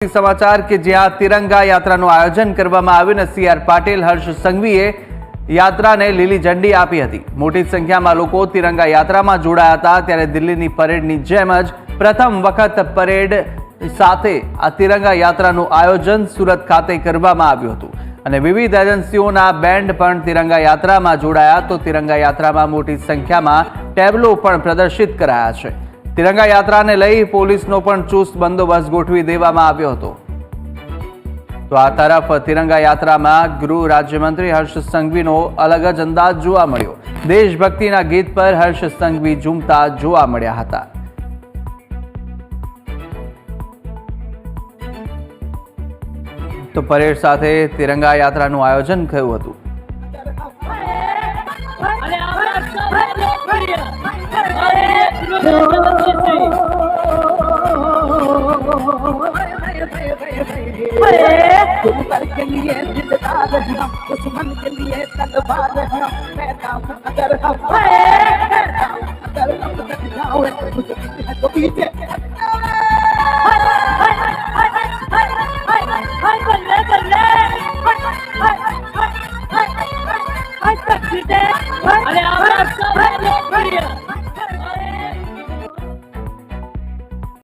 समाचार के જ્યાં તિરંગા યાત્રાનું આયોજન કરવામાં આવ્યું અને સીઆર પાટીલ હર્ષ સંઘવીએ યાત્રાને લીલી ઝંડી આપી હતી। મોટી સંખ્યામાં લોકો તિરંગા યાત્રામાં જોડાયા હતા। ત્યારે દિલ્હીની પરેડની જેમ જ પ્રથમ વખત પરેડ સાથે આ તિરંગા યાત્રાનું આયોજન સુરત ખાતે કરવામાં આવ્યું હતું અને વિવિધ એજન્સીઓના બેન્ડ પણ તિરંગા યાત્રામાં જોડાયા। તો તિરંગા યાત્રામાં મોટી સંખ્યામાં ટેબ્લો પણ પ્રદર્શિત કરાયા છે। तिरंगा यात्रा ने लई पोलीसनो पण चुस्त बंदोबस्त गोठवी देवामां आव्यो हतो। तो आ तरफ तिरंगा यात्रा में गृह राज्यमंत्री हर्ष संघवीनो अलग ज अंदाज जोवा मळ्यो। देशभक्तिना गीत पर हर्ष संघवी झूमता जोवा मळ्या हता। तो परेड साथे तिरंगा यात्रानुं आयोजन थयुं हतुं। के लिए जिंदाबाद हम दुश्मन के लिए तलवार हम मैं काम अगर हम अगर हम तक जाओ तो पीछे अरे